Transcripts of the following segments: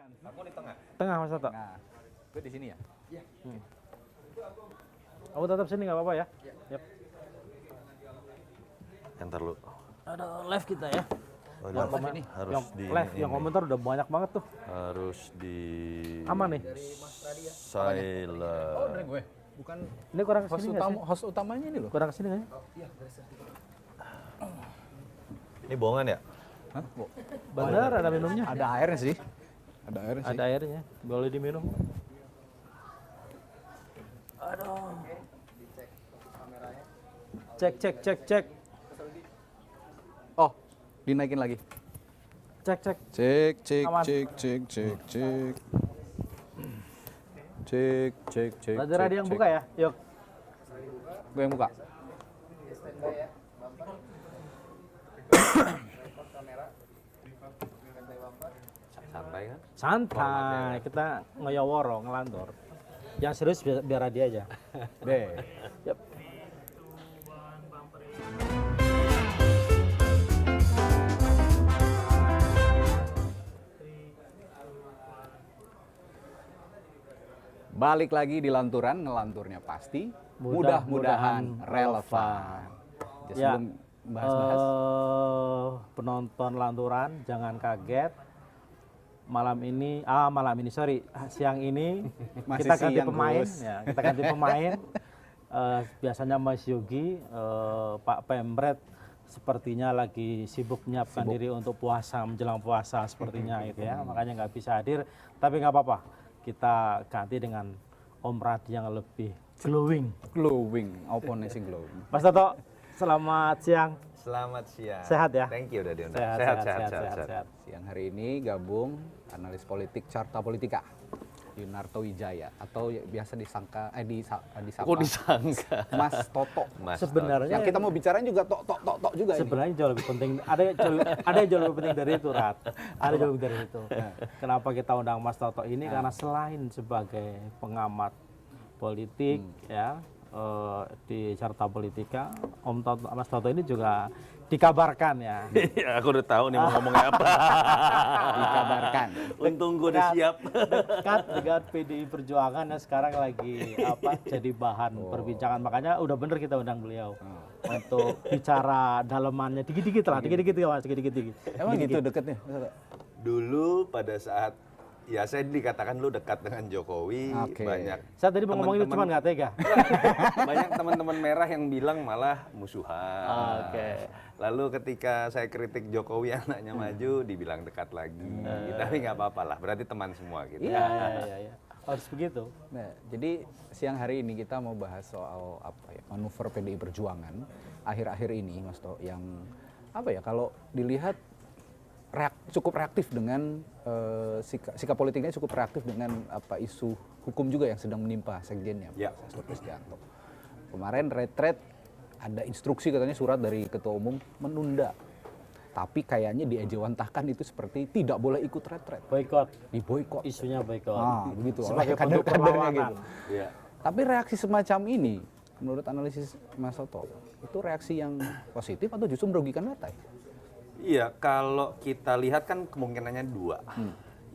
Aku di tengah. Tengah Mas Toto. Nah, gue di sini ya. Aku tetap sini nggak apa-apa ya? Yap. Enter lu. Ada live kita ya. Oh, Yang ini komen, harus yang di live, yang ini. komentar udah banyak banget tuh. Harus di Aman nih. silent. Oh, dari gue. Bukan Ini kurang host kesini nggak sih? host utamanya ini loh. Kurang kesini nggak sih? Ini bohongan ya? Hah? Bener, ada minumnya. Ada airnya sih. Ada airnya sih. Ada airnya, boleh diminum. Aduh. Cek. Oh, dinaikin lagi. Cek. Cek. Aman. Cek. Tadi radio yang buka ya? Yuk. Gue yang buka. Santai kan? Santai, kita ngeyoworo, ngelantur. Yang serius biar radio aja. Deh. Yap. Balik lagi di lanturan, ngelanturnya pasti. Mudah-mudahan relevan. Ya, Ya. sebelum bahas-bahas. Penonton lanturan jangan kaget. Siang ini Masih kita ganti siang, pemain. Gus. Ya, kita ganti pemain. Biasanya Mas Yogi, Pak Pemret sepertinya lagi sibuk menyiapkan diri untuk puasa, menjelang puasa sepertinya gitu ya. Makanya nggak bisa hadir. Tapi nggak apa-apa. Kita ganti dengan Om Radi yang lebih glowing. Glowing, oponnya sih glowing. Mas Toto, selamat siang. Selamat siang. Sehat ya? Thank you udah diundang. Sehat. Siang hari ini gabung analis politik Carta Politika Yunarto Wijaya atau biasa disangka disapa Kok disangka? Mas Toto. Mas Sebenarnya Yang kita mau bicarain juga tok juga ini. sebenarnya jauh lebih penting. Ada yang jauh lebih penting dari itu, Rat. Ada jauh lebih dari itu. Kenapa kita undang Mas Toto ini? Karena selain sebagai pengamat politik ya di Carta Politika, Mas Toto ini juga dikabarkan ya. Iya, aku udah tahu nih mau ngomongnya apa. Dikabarkan. Untung gue udah siap. Dekat dengan PDI Perjuangan yang sekarang lagi jadi bahan perbincangan. Makanya udah bener kita undang beliau untuk bicara dalemannya dikit-dikit lah, dikit-dikit ya Mas, dikit-dikit. Emang gitu deketnya? Dulu pada saat ya saya dikatakan lu dekat dengan Jokowi, Oke. banyak Saya tadi mau ngomong itu teman-teman- cuman nggak tega. banyak teman-teman merah yang bilang malah musuhan. Oke. Lalu ketika saya kritik Jokowi anaknya maju, dibilang dekat lagi. Tapi nggak apa-apa lah, berarti teman semua gitu. Iya. Harus begitu. Nah, jadi siang hari ini kita mau bahas soal manuver PDI Perjuangan akhir-akhir ini, Mas To, yang kalau dilihat cukup reaktif dengan sikap politiknya cukup reaktif dengan isu hukum juga yang sedang menimpa sekjennya, Ya. Pak Hasto Kristianto. Kemarin retret ada instruksi katanya surat dari ketua umum menunda, tapi kayaknya diejawantahkan itu seperti tidak boleh ikut retret, Boykot. diboykot. Isunya boykot. Begitu. Sebagai Oleh bentuk kader-kadernya perlawanan. gitu. Iya. Tapi reaksi semacam ini, menurut analisis Mas Toto, itu reaksi yang positif atau justru merugikan partai? Iya, kalau kita lihat kan kemungkinannya dua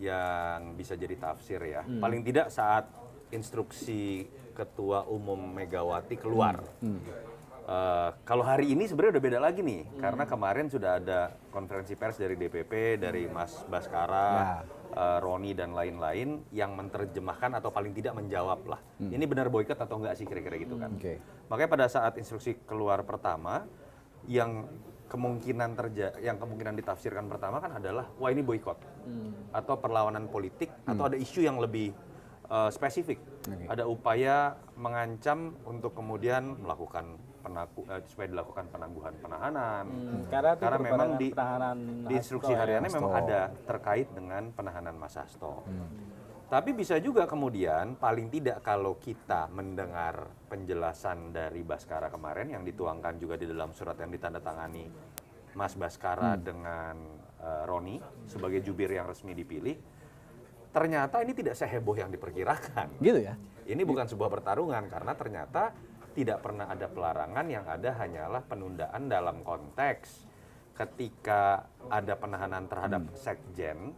yang bisa jadi tafsir ya. Paling tidak saat instruksi Ketua Umum Megawati keluar. Kalau hari ini sebenarnya udah beda lagi nih, karena kemarin sudah ada konferensi pers dari DPP, dari Mas Baskara, Roni dan lain-lain yang menerjemahkan atau paling tidak menjawab lah. Ini benar boykot atau enggak sih kira-kira gitu kan. Oke. Makanya pada saat instruksi keluar pertama, yang kemungkinan ditafsirkan pertama kan adalah wah ini boykot atau perlawanan politik atau ada isu yang lebih spesifik. Ada upaya mengancam untuk kemudian melakukan supaya dilakukan penangguhan penahanan. Karena memang di instruksi hariannya memang ada terkait dengan penahanan Mas Hasto. Tapi bisa juga kemudian paling tidak kalau kita mendengar penjelasan dari Baskara kemarin yang dituangkan juga di dalam surat yang ditandatangani Mas Baskara dengan Roni sebagai jubir yang resmi dipilih, ternyata ini tidak seheboh yang diperkirakan. Gitu ya? Ini bukan sebuah pertarungan karena ternyata tidak pernah ada pelarangan, yang ada hanyalah penundaan dalam konteks ketika ada penahanan terhadap sekjen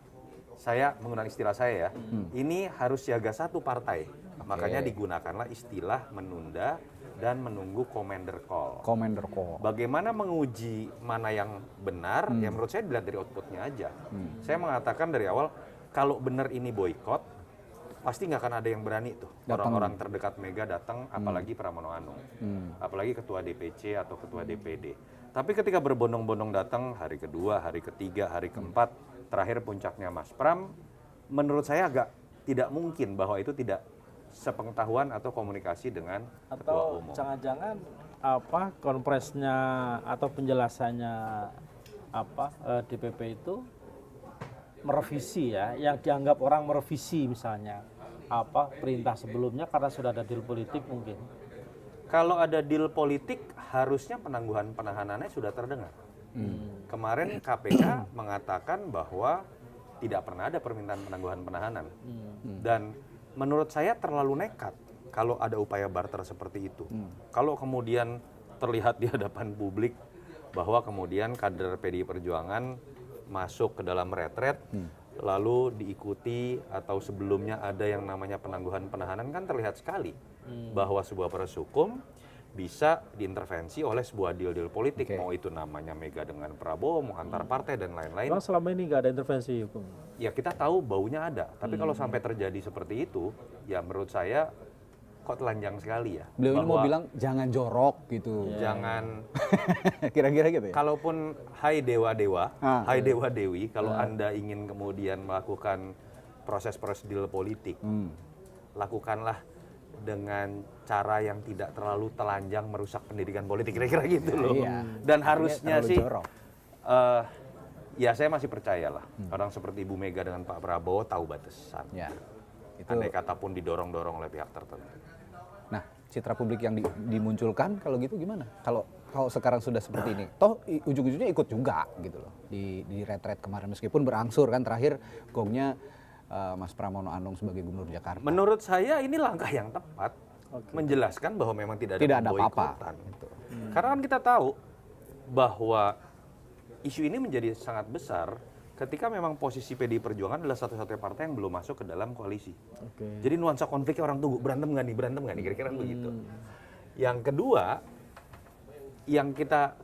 saya menggunakan istilah saya ya, ini harus siaga satu partai. Makanya digunakanlah istilah menunda dan menunggu commander call. Commander call. Bagaimana menguji mana yang benar? Ya menurut saya dilihat dari outputnya aja. Saya mengatakan dari awal, kalau benar ini boykot, pasti nggak akan ada yang berani tuh. Orang-orang terdekat Mega datang, apalagi Pramono Anung. Apalagi ketua DPC atau ketua DPD. Tapi ketika berbondong-bondong datang hari kedua, hari ketiga, hari keempat, terakhir puncaknya Mas Pram, menurut saya agak tidak mungkin bahwa itu tidak sepengetahuan atau komunikasi dengan ketua umum. Jangan-jangan apa konpresnya atau penjelasannya DPP itu merevisi ya, yang dianggap orang merevisi misalnya perintah sebelumnya karena sudah ada deal politik mungkin. Kalau ada deal politik, harusnya penangguhan penahanannya sudah terdengar. Kemarin KPK mengatakan bahwa tidak pernah ada permintaan penangguhan penahanan. Dan menurut saya terlalu nekat kalau ada upaya barter seperti itu. Kalau kemudian terlihat di hadapan publik bahwa kemudian kader PDI Perjuangan masuk ke dalam retret, lalu diikuti atau sebelumnya ada yang namanya penangguhan penahanan, kan terlihat sekali bahwa sebuah proses hukum bisa diintervensi oleh sebuah deal-deal politik, mau itu namanya Mega dengan Prabowo, mau antar partai dan lain-lain. Memang selama ini nggak ada intervensi hukum? Ya kita tahu baunya ada, tapi kalau sampai terjadi seperti itu, ya menurut saya kok telanjang sekali ya. Beliau ini mau bilang jangan jorok gitu. Jangan, Kira-kira gitu ya? kalaupun hai dewa-dewa, hai dewa-dewi, kalau Anda ingin kemudian melakukan proses-proses deal politik, lakukanlah dengan cara yang tidak terlalu telanjang merusak pendidikan politik, kira-kira gitu loh. Dan harusnya sih, ya saya masih percayalah orang seperti Ibu Mega dengan Pak Prabowo tahu batasan. Andai kata pun didorong-dorong oleh pihak tertentu. Nah, citra publik yang dimunculkan kalau gitu gimana? Kalau sekarang sudah seperti ini, toh ujung-ujungnya ikut juga gitu loh di retret kemarin meskipun berangsur kan terakhir gongnya Mas Pramono Anung sebagai Gubernur Jakarta. Menurut saya ini langkah yang tepat menjelaskan bahwa memang tidak ada boikotan. Karena kan kita tahu bahwa isu ini menjadi sangat besar ketika memang posisi PDI Perjuangan adalah satu-satunya partai yang belum masuk ke dalam koalisi. Jadi nuansa konfliknya orang tunggu, berantem nggak nih, kira-kira begitu. Yang kedua, yang kita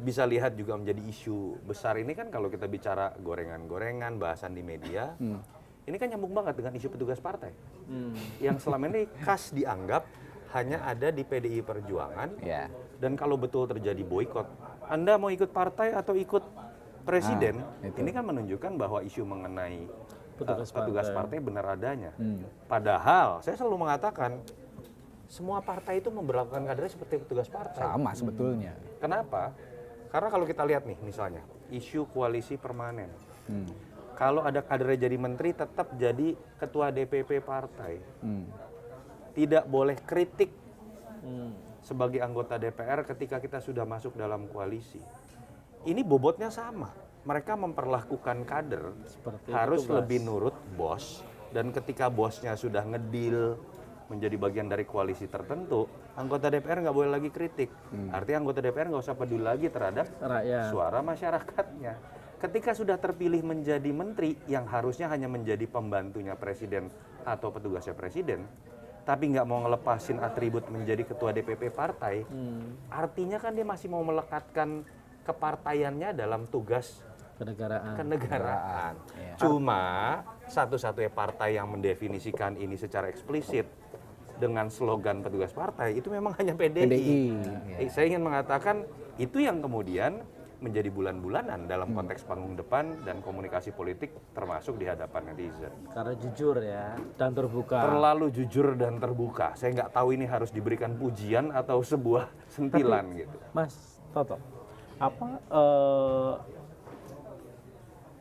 bisa lihat juga menjadi isu besar ini kan kalau kita bicara gorengan-gorengan, bahasan di media, ini kan nyambung banget dengan isu petugas partai. Yang selama ini khas dianggap hanya ada di PDI Perjuangan, dan kalau betul terjadi boikot, Anda mau ikut partai atau ikut presiden, ini kan menunjukkan bahwa isu mengenai petugas partai benar adanya. Padahal saya selalu mengatakan semua partai itu memperlakukan kadernya seperti petugas partai. Sama sebetulnya. Kenapa? Karena kalau kita lihat nih misalnya isu koalisi permanen. Kalau ada kadernya jadi menteri tetap jadi ketua DPP partai. Tidak boleh kritik sebagai anggota DPR ketika kita sudah masuk dalam koalisi. Ini bobotnya sama. Mereka memperlakukan kader seperti harus lebih nurut bos, dan ketika bosnya sudah ngedil menjadi bagian dari koalisi tertentu, anggota DPR nggak boleh lagi kritik. Artinya anggota DPR nggak usah peduli lagi terhadap suara masyarakatnya. Ketika sudah terpilih menjadi menteri yang harusnya hanya menjadi pembantunya presiden atau petugasnya presiden, tapi nggak mau ngelepasin atribut menjadi ketua DPP partai, artinya kan dia masih mau melekatkan kepartaiannya dalam tugas kenegaraan. Cuma satu-satunya partai yang mendefinisikan ini secara eksplisit dengan slogan petugas partai itu memang hanya PDI. Saya ingin mengatakan itu yang kemudian menjadi bulan-bulanan dalam konteks panggung depan dan komunikasi politik termasuk di hadapan netizen. Karena jujur ya dan terbuka. Terlalu jujur dan terbuka. Saya nggak tahu ini harus diberikan pujian atau sebuah sentilan gitu. Mas Toto,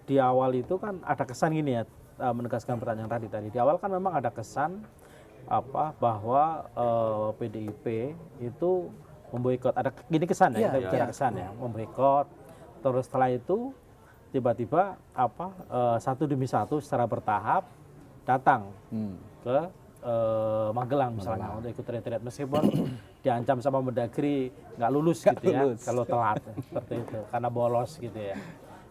di awal itu kan ada kesan gini ya, menegaskan pertanyaan tadi. Di awal kan memang ada kesan bahwa PDIP itu memboikot. Ada gini kesan ya, kita bicara kesan ya, memboikot. Terus setelah itu tiba-tiba satu demi satu secara bertahap datang ke Magelang misalnya untuk ikut retret, meskipun diancam sama Mendagri nggak lulus gitu ya kalau telat seperti itu karena bolos gitu ya.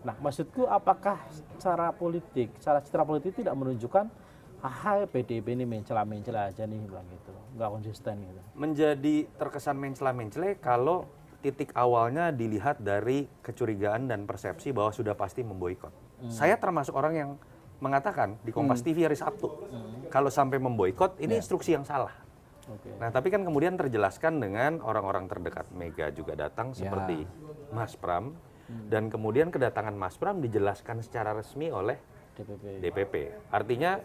Nah, maksudku apakah secara citra politik tidak menunjukkan PDIP ini mencela-mencela aja nih, bilang gitu, nggak konsisten gitu. Menjadi terkesan mencela-mencela kalau titik awalnya dilihat dari kecurigaan dan persepsi bahwa sudah pasti memboikot. Saya termasuk orang yang mengatakan di Kompas TV hari Sabtu, kalau sampai memboikot ini instruksi yang salah. Nah, tapi kan kemudian terjelaskan dengan orang-orang terdekat Mega juga datang seperti Mas Pram, dan kemudian kedatangan Mas Pram dijelaskan secara resmi oleh DPP. Artinya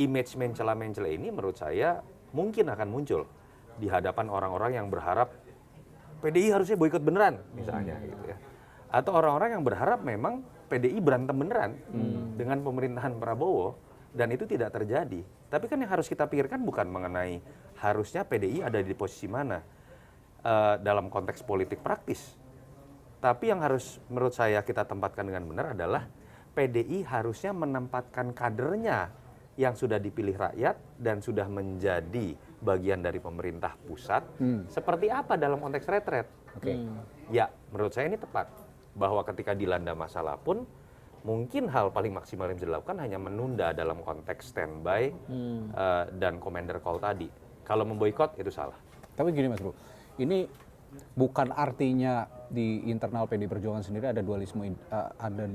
image mencela-mencela ini menurut saya mungkin akan muncul di hadapan orang-orang yang berharap PDI harusnya boikot beneran misalnya gitu ya. Atau orang-orang yang berharap memang PDI berantem beneran dengan pemerintahan Prabowo dan itu tidak terjadi. Tapi kan yang harus kita pikirkan bukan mengenai harusnya PDI ada di posisi mana dalam konteks politik praktis. Tapi yang harus menurut saya kita tempatkan dengan benar adalah PDI harusnya menempatkan kadernya yang sudah dipilih rakyat dan sudah menjadi bagian dari pemerintah pusat seperti apa dalam konteks retret. Ya, menurut saya ini tepat bahwa ketika dilanda masalah pun mungkin hal paling maksimal yang bisa dilakukan hanya menunda dalam konteks standby dan commander call tadi. Kalau memboikot itu salah. Tapi gini Mas Bro, ini bukan artinya di internal PD Perjuangan sendiri ada dualisme,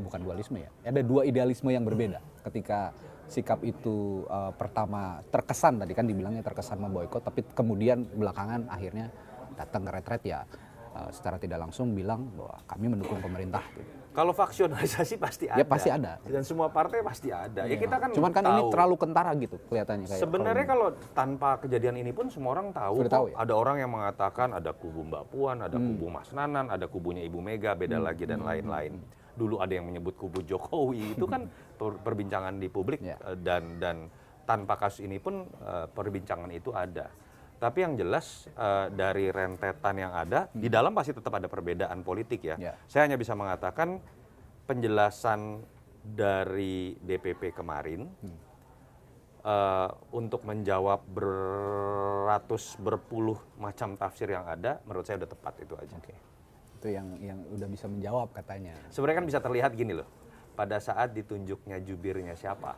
bukan dualisme ya, ada dua idealisme yang berbeda. Ketika sikap itu pertama terkesan, tadi kan dibilangnya terkesan memboikot, tapi kemudian belakangan akhirnya datang ke retret ya secara tidak langsung bilang bahwa kami mendukung pemerintah. Gitu. Kalau faksionalisasi pasti ada. Ya pasti ada. Dan semua partai pasti ada. Ya kita kan cuman kan tahu. ini terlalu kentara gitu kelihatannya. Kayak sebenarnya kalau tanpa kejadian ini pun semua orang tahu. Ya? Ada orang yang mengatakan ada kubu Mbak Puan, ada kubu Mas Nanan, ada kubunya Ibu Mega, beda lagi dan lain-lain. Dulu ada yang menyebut kubu Jokowi, itu kan perbincangan di publik dan tanpa kasus ini pun perbincangan itu ada. Tapi yang jelas dari rentetan yang ada, di dalam pasti tetap ada perbedaan politik ya. Saya hanya bisa mengatakan penjelasan dari DPP kemarin untuk menjawab berpuluh macam tafsir yang ada, menurut saya udah tepat itu aja. Itu yang udah bisa menjawab katanya. Sebenarnya kan bisa terlihat gini loh, pada saat ditunjuknya jubirnya siapa.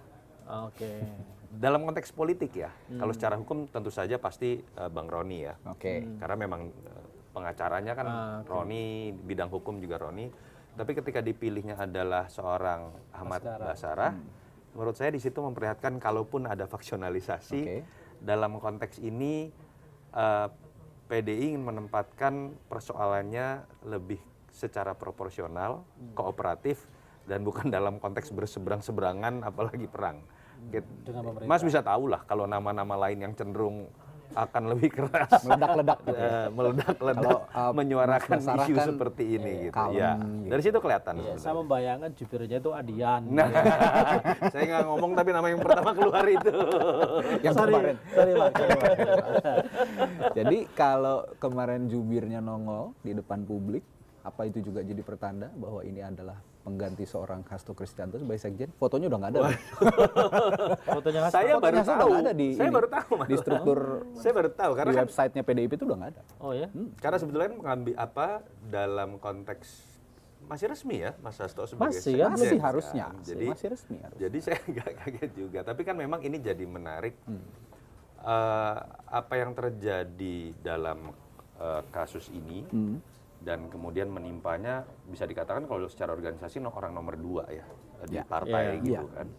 Dalam konteks politik ya, kalau secara hukum tentu saja pasti Bang Roni ya. Karena memang pengacaranya kan Roni, bidang hukum juga Roni. Tapi ketika dipilihnya adalah seorang Ahmad Basarah, menurut saya di situ memperlihatkan kalaupun ada faksionalisasi, dalam konteks ini PDI ingin menempatkan persoalannya lebih secara proporsional, kooperatif, dan bukan dalam konteks berseberang-seberangan apalagi perang. Mas bisa tahu lah kalau nama-nama lain yang cenderung akan lebih keras, meledak-ledak gitu meledak-ledak menyuarakan isu seperti ini gitu. Ya, dari situ kelihatan. Saya membayangkan jubirnya itu Adian. Nah, saya nggak ngomong tapi nama yang pertama keluar itu. Yang kemarin. Jadi kalau kemarin jubirnya nongol di depan publik, apa itu juga jadi pertanda bahwa ini adalah pengganti seorang Hasto Kristianto sebagai sekjen? Fotonya udah nggak ada. Fotonya saya baru tahu. Ada di di struktur. Saya baru tahu karena di websitenya PDIP itu udah nggak ada. Oh ya? Karena sebetulnya mengambil apa dalam konteks masih resmi ya Mas Hasto sebagai sekjen. Masih harusnya. Jadi masih resmi. Jadi saya nggak kaget juga. Tapi kan memang ini jadi menarik. Apa yang terjadi dalam kasus ini. Dan kemudian menimpanya bisa dikatakan kalau secara organisasi orang nomor 2 ya di partai gitu kan.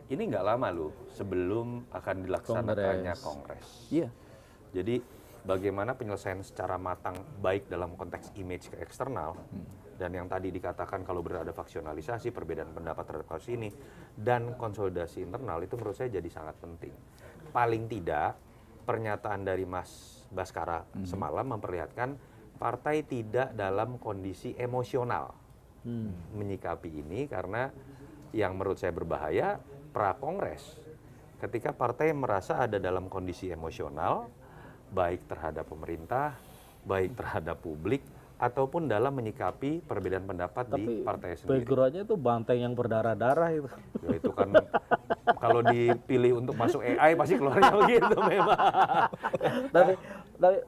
Ini nggak lama loh sebelum akan dilaksanakannya kongres. Jadi bagaimana penyelesaian secara matang baik dalam konteks image ke eksternal dan yang tadi dikatakan kalau berada faksionalisasi, perbedaan pendapat terhadap kasus ini dan konsolidasi internal itu menurut saya jadi sangat penting. Paling tidak pernyataan dari Mas Baskara semalam memperlihatkan partai tidak dalam kondisi emosional menyikapi ini karena yang menurut saya berbahaya pra-kongres ketika partai merasa ada dalam kondisi emosional baik terhadap pemerintah, baik terhadap publik ataupun dalam menyikapi perbedaan pendapat di partai sendiri. Background-nya itu banteng yang berdarah-darah itu. Ya itu kan kalau dipilih untuk masuk AI pasti keluarnya begitu memang. Tapi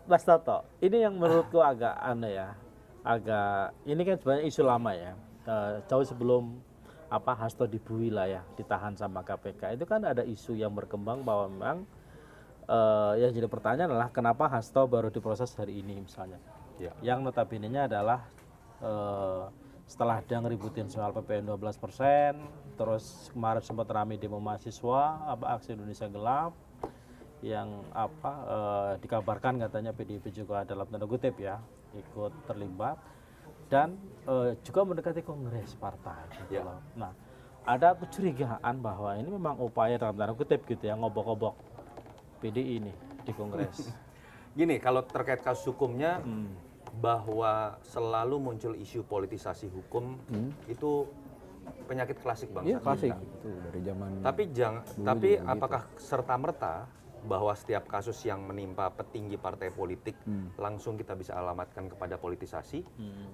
Mas Toto, ini yang menurutku agak aneh ya. agak ini kan sebenarnya isu lama ya. Jauh sebelum Hasto dibui lah ya, ditahan sama KPK. Itu kan ada isu yang berkembang bahwa memang yang jadi pertanyaan adalah kenapa Hasto baru diproses hari ini misalnya. Ya. Yang notabene-nya adalah setelah dia ngeributin soal PPN 12%, terus kemarin sempat ramai demo mahasiswa, aksi Indonesia Gelap, yang dikabarkan katanya PDIP juga dalam tanda kutip ya ikut terlibat dan juga mendekati kongres partai. Gitu loh. Nah, ada kecurigaan bahwa ini memang upaya dalam tanda kutip gitu ya ngobok-ngobok PDI ini di kongres. Gini, kalau terkait kasus hukumnya, bahwa selalu muncul isu politisasi hukum itu penyakit klasik bangsa Iya, klasik. kita. Itu dari zaman Tapi apakah serta merta bahwa setiap kasus yang menimpa petinggi partai politik langsung kita bisa alamatkan kepada politisasi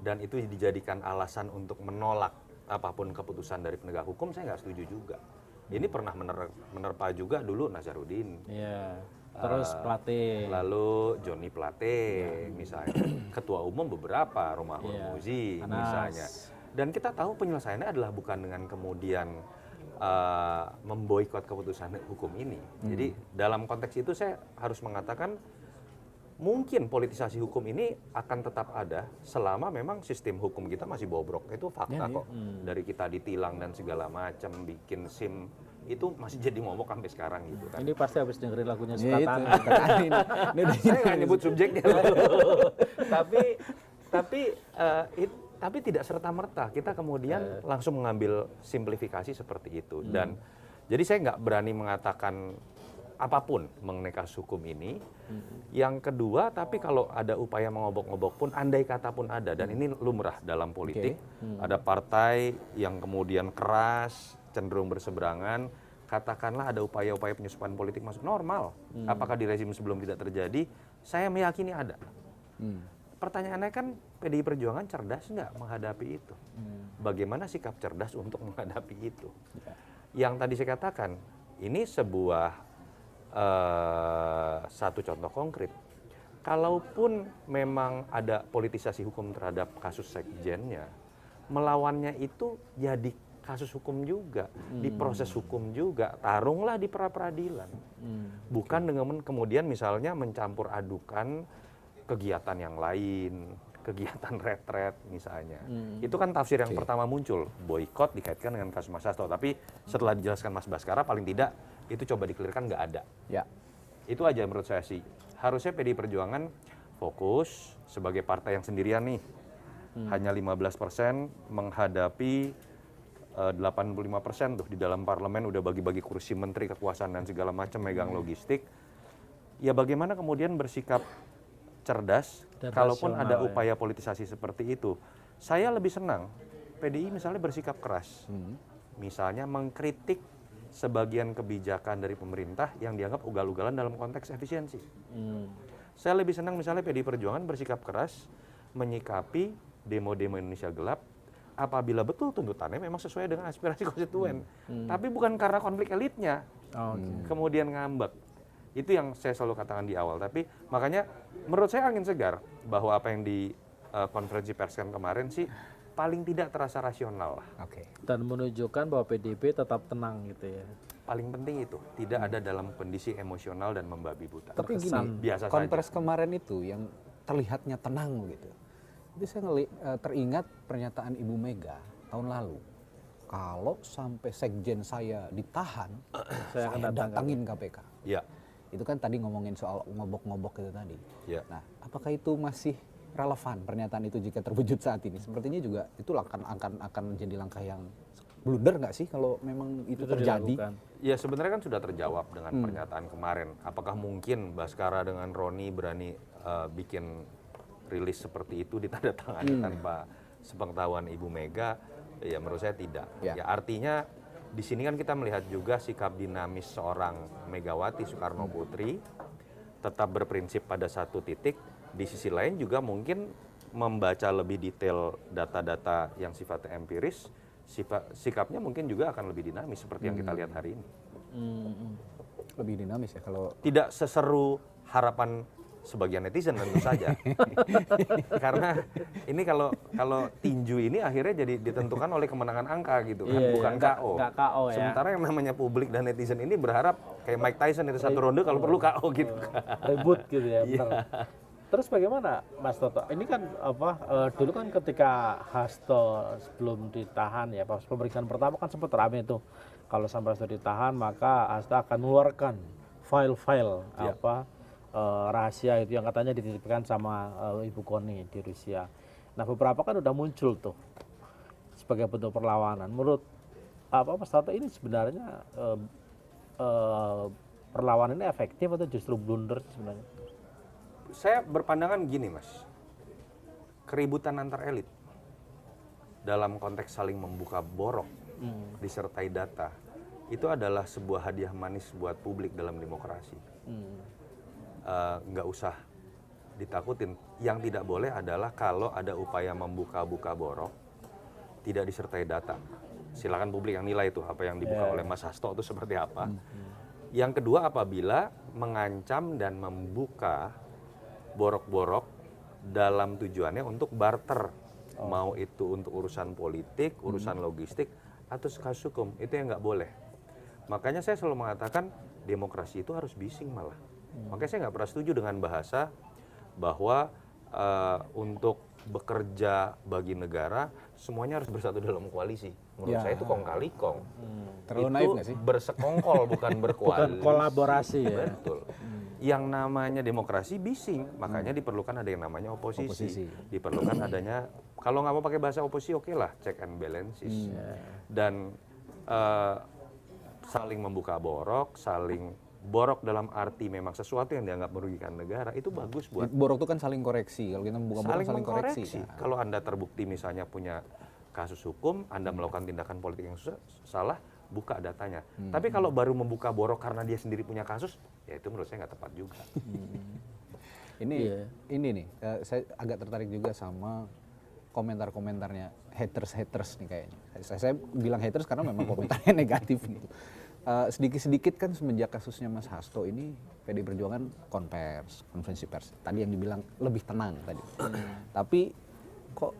dan itu dijadikan alasan untuk menolak apapun keputusan dari penegak hukum? Saya nggak setuju juga. Ini pernah menerpa juga dulu Nazarudin. Iya. Terus Plate. Lalu Joni Plate misalnya. Ketua umum beberapa, Romahur Muzi misalnya. Dan kita tahu penyelesaiannya adalah bukan dengan kemudian memboikot keputusan hukum ini. Jadi dalam konteks itu saya harus mengatakan mungkin politisasi hukum ini akan tetap ada selama memang sistem hukum kita masih bobrok. Itu fakta kok. Dari kita ditilang dan segala macam, bikin SIM itu masih jadi momok sampai sekarang gitu kan. Ini pasti habis dengerin lagunya Ya, itu, Sukatani. Saya nggak nyebut subjeknya. tapi tidak serta merta kita kemudian langsung mengambil simplifikasi seperti itu. Dan jadi saya nggak berani mengatakan apapun mengenai kasus hukum ini. Yang kedua, tapi kalau ada upaya mengobok-ngobok pun, andai kata pun ada, dan ini lumrah dalam politik, ada partai yang kemudian keras, cenderung berseberangan, katakanlah ada upaya-upaya penyusupan politik masuk normal. Apakah di rezim sebelum tidak terjadi? Saya meyakini ada. Pertanyaannya kan PDI Perjuangan cerdas nggak menghadapi itu? Bagaimana sikap cerdas untuk menghadapi itu? Yang tadi saya katakan, ini sebuah satu contoh konkret. Kalaupun memang ada politisasi hukum terhadap kasus sekjennya, melawannya itu jadi kasus hukum juga, diproses hukum juga, tarunglah di pra-peradilan. Bukan dengan kemudian misalnya mencampur adukan kegiatan yang lain, kegiatan retret misalnya. Itu kan tafsir yang pertama muncul, boikot dikaitkan dengan kasus Mas Hasto. Tapi setelah dijelaskan Mas Baskara, paling tidak itu coba dikelirkan nggak ada. Ya. Itu aja menurut saya sih. Harusnya PDI Perjuangan fokus sebagai partai yang sendirian nih. Hanya 15% menghadapi 85% tuh di dalam parlemen udah bagi-bagi kursi menteri, kekuasaan dan segala macam, megang logistik. Ya bagaimana kemudian bersikap cerdas Dan kalaupun rasional, ada upaya politisasi seperti itu. Saya lebih senang PDI misalnya bersikap keras. Misalnya mengkritik sebagian kebijakan dari pemerintah yang dianggap ugal-ugalan dalam konteks efisiensi. Saya lebih senang misalnya PDI Perjuangan bersikap keras menyikapi demo-demo Indonesia Gelap apabila betul tuntutannya memang sesuai dengan aspirasi konstituen. Tapi bukan karena konflik elitnya kemudian ngambek. Itu yang saya selalu katakan di awal. Tapi makanya menurut saya angin segar bahwa apa yang di konferensi pers kemarin sih paling tidak terasa rasional lah. Dan menunjukkan bahwa PDIP tetap tenang gitu ya. Paling penting itu, tidak ada dalam kondisi emosional dan membabi buta. Tapi gini, biasa konferensi saja. kemarin itu yang terlihatnya tenang gitu. Itu saya teringat pernyataan Ibu Mega tahun lalu. Kalau sampai sekjen saya ditahan, saya akan datangin KPK. Ya. Itu kan tadi ngomongin soal ngobok-ngobok itu tadi. Ya. Nah, apakah itu masih relevan pernyataan itu jika terwujud saat ini? Sepertinya juga itu akan menjadi langkah yang blunder nggak sih kalau memang itu terjadi? Dilakukan. Ya sebenarnya kan sudah terjawab dengan pernyataan kemarin. Apakah mungkin Baskara dengan Roni berani bikin rilis seperti itu ditandatangani tanpa sepengetahuan Ibu Mega? Ya menurut saya tidak. Ya artinya di sini kan kita melihat juga sikap dinamis seorang Megawati Soekarno Putri tetap berprinsip pada satu titik. Di sisi lain juga mungkin membaca lebih detail data-data yang sifatnya empiris, sikapnya mungkin juga akan lebih dinamis seperti yang kita lihat hari ini. Lebih dinamis ya kalau tidak seseru harapan sebagian netizen tentu saja. Karena ini kalau tinju ini akhirnya jadi ditentukan oleh kemenangan angka gitu kan, bukan KO. Nggak KO ya. Sementara yang namanya publik dan netizen ini berharap kayak Mike Tyson itu satu ronde kalau perlu KO gitu. Ribut gitu ya, benar. Terus bagaimana Mas Toto? Ini kan dulu kan ketika Hasto sebelum ditahan ya, pas pemeriksaan pertama kan sempat rame tuh. Kalau sampai Hasto ditahan maka Hasto akan mengeluarkan file-file rahasia itu yang katanya dititipkan sama Ibu Koni di Rusia. Nah beberapa kan udah muncul tuh sebagai bentuk perlawanan. Menurut Mas Toto ini sebenarnya perlawanan ini efektif atau justru blunder sebenarnya? Saya berpandangan gini Mas, keributan antar elit dalam konteks saling membuka borok disertai data itu adalah sebuah hadiah manis buat publik dalam demokrasi. Nggak usah ditakutin. Yang tidak boleh adalah kalau ada upaya membuka-buka borok tidak disertai data. Silakan publik yang nilai itu apa yang dibuka oleh Mas Hasto itu seperti apa. Yang kedua, apabila mengancam dan membuka borok-borok dalam tujuannya untuk barter, mau itu untuk urusan politik, urusan logistik, atau kasus hukum, itu yang nggak boleh. Makanya saya selalu mengatakan demokrasi itu harus bising malah. Makanya saya nggak pernah setuju dengan bahasa bahwa untuk bekerja bagi negara semuanya harus bersatu dalam koalisi. Menurut saya itu kong kali kong. Terlalu itu naif nggak sih? bersekongkol bukan berkoalisi. Bukan kolaborasi ya. Betul. Yang namanya demokrasi bising, makanya diperlukan ada yang namanya oposisi. Diperlukan adanya, kalau nggak mau pakai bahasa oposisi, oke lah, check and balances. Dan saling membuka borok, saling borok dalam arti memang sesuatu yang dianggap merugikan negara, itu bagus buat. Borok itu kan saling koreksi, kalau kita membuka borok saling koreksi. Nah. Kalau Anda terbukti misalnya punya kasus hukum, Anda melakukan tindakan politik yang salah, buka datanya. Tapi kalau baru membuka borok karena dia sendiri punya kasus, ya itu menurut saya nggak tepat juga. Ini nih, saya agak tertarik juga sama komentar-komentarnya haters nih kayaknya. Saya bilang haters karena memang komentarnya negatif nih. Sedikit-sedikit kan semenjak kasusnya Mas Hasto ini PDI Perjuangan konferensi pers. Tadi yang dibilang lebih tenang tadi. Tapi kok